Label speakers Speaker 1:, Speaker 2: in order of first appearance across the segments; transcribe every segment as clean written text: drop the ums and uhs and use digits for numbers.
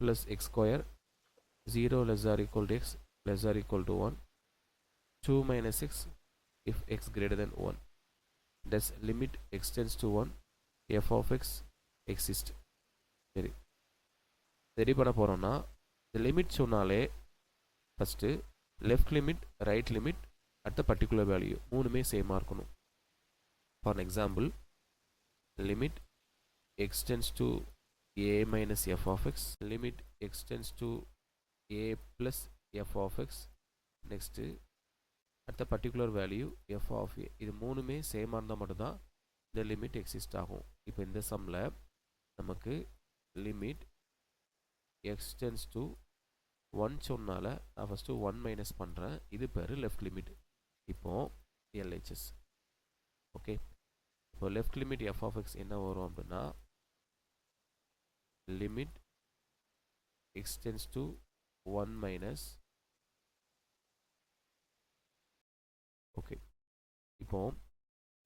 Speaker 1: plus x square 0 less or equal to x less or equal to 1 2 minus x if x greater than 1 thus limit x tends to 1 f of x exists. சரி ready பண்ண போகிறோம்னா இந்த limit சொன்னாலே first left limit right limit at the particular value மூணுமே சேமாக இருக்கணும். For example limit x tends to a minus f of x, limit x tends to a plus f of x, next at the particular value f of a. இது மூணுமே சேமாக இருந்தால் மட்டும்தான் இந்த limit exist ஆகும். இப்போ இந்த சம்மில் நமக்கு லிமிட் x tends to 1 சொன்னால நான் ஃபஸ்ட்டு 1 மைனஸ் பண்ணுறேன். இது பேர் லெஃப்ட் லிமிட். இப்போது LHS ஓகே. இப்போ left limit f of x என்ன வரும் அப்படின்னா limit x tends to 1 minus okay. இப்போ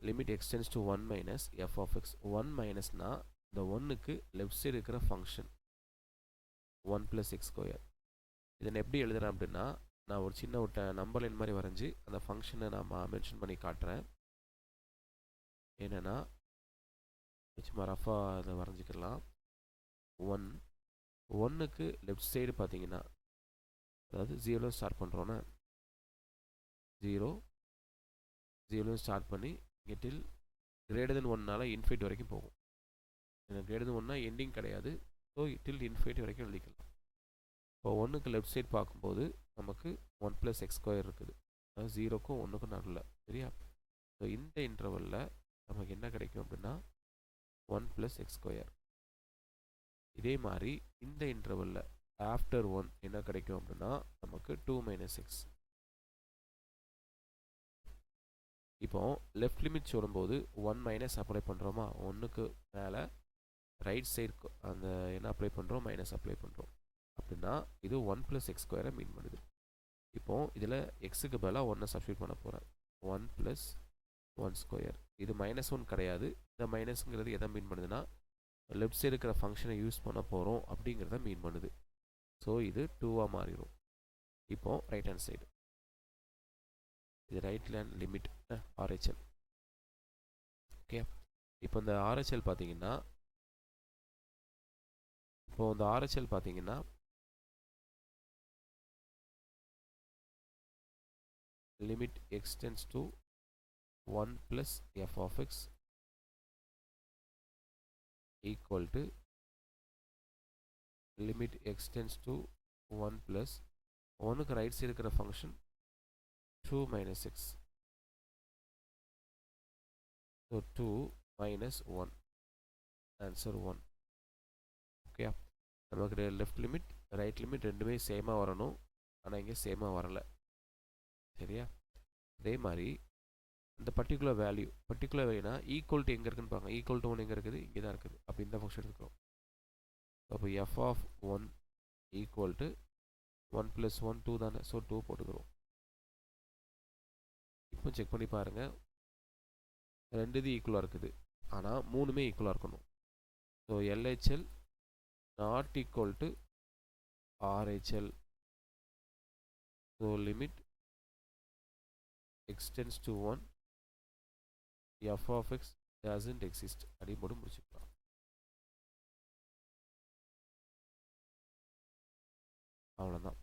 Speaker 1: limit x tends to 1 minus f of x 1 மைனஸ்னா இந்த 1க்கு லெஃப்ட் சைடு இருக்கிற ஃபங்க்ஷன் 1 ப்ளஸ் எக்ஸ் ஸ்கொயர். இதனை எப்படி எழுதுறேன் அப்படின்னா நான் ஒரு சின்ன ஒரு நம்பர் லைன் மாதிரி வரைஞ்சி அந்த ஃபங்க்ஷனை நான் மென்ஷன் பண்ணி காட்டுறேன். என்னென்னா சும்மா ரஃபாக அதை வரைஞ்சிக்கலாம். 1க்கு லெஃப்ட் சைடு பார்த்தீங்கன்னா அதாவது 0 ஸ்டார்ட் பண்ணுறோன்னா 0 ஸ்டார்ட் பண்ணி இங்கே டில் கிரேட்டர் தென் 1னால இன்ஃபினிட்டி வரைக்கும் போகும். கிரேட்டர் தென் 1னா எண்டிங் கிடையாது. ஸோ டில் இன்ஃபினிட்டி வரைக்கும் எழுதிக்கலாம். இப்போ 1க்கு லெஃப்ட் சைடு பார்க்கும்போது நமக்கு 1 ப்ளஸ் எக்ஸ் ஸ்கொயர் இருக்குது. அதாவது 0க்கும் 1க்கும் நடுவில் சரியா. ஸோ இந்த இன்டர்வலில் நமக்கு என்ன கிடைக்கும் அப்படின்னா 1 ப்ளஸ் எக்ஸ் ஸ்கொயர். இதே மாதிரி இந்த இன்டர்வலில் ஆஃப்டர் 1 என்ன கிடைக்கும் அப்படின்னா நமக்கு 2 மைனஸ் எக்ஸ். இப்போ லெஃப்ட் லிமிட் சொல்லும்போது 1 மைனஸ் அப்ளை பண்ணுறோமா 1க்கு மேலே ரைட் சைடு அந்த என்ன அப்ளை பண்ணுறோம் மைனஸ் அப்ளை பண்ணுறோம் அப்படின்னா இது 1 ப்ளஸ் எக்ஸ் ஸ்கொயரை மீன் பண்ணுது. இப்போது இதில் எக்ஸுக்கு பதிலாக 1 சப்ஸ்டியூட் பண்ண போகிறேன். 1 ப்ளஸ் 1 ஸ்கொயர். இது -1 கிடையாது. இந்த மைனஸுங்கிறது எதை மீன் பண்ணுதுன்னா லெஃப்ட் சைடு இருக்கிற ஃபங்க்ஷனை யூஸ் பண்ண போகிறோம் அப்படிங்கிறத மீன் பண்ணுது. ஸோ இது 2ஆக மாறிடும். இப்போது ரைட் ஹேண்ட் சைடு இது right hand limit RHL okay. இப்போ இந்த RHL பார்த்தீங்கன்னா limit x tends to 1 plus f of x equal to limit x tends to 1 plus 1க்கு ரைட் சைடு இருக்கிற function 2 minus x. So 2 minus 1 answer 1 okay. நமக்கு left limit right limit ரெண்டுமே சேமாக வரணும். ஆனால் இங்கே சேமாக வரலை சரியா. அதே மாதிரி இந்த பர்டிகுலர் வேல்யூனா ஈக்குவல் டு எங்கே இருக்குன்னு பாருங்க. ஈக்குவல் டு 1 எங்கே இருக்குது இங்கே தான் இருக்குது. அப்போ இந்த ஃபங்க்ஷன் இருக்கிறோம். அப்போ f of 1 equal to 1 plus 1 2 தானே. ஸோ 2 போட்டுக்கிறோம். இப்போ செக் பண்ணி பாருங்கள் ரெண்டு இது ஈக்குவலாக இருக்குது. ஆனால் மூணுமே ஈக்குவலாக இருக்கணும். So LHL not equal to RHL. So limit x tends to 1 f of x doesn't exist அப்படி போட்டு முடிச்சுக்கலாம். அவ்வளோதான்.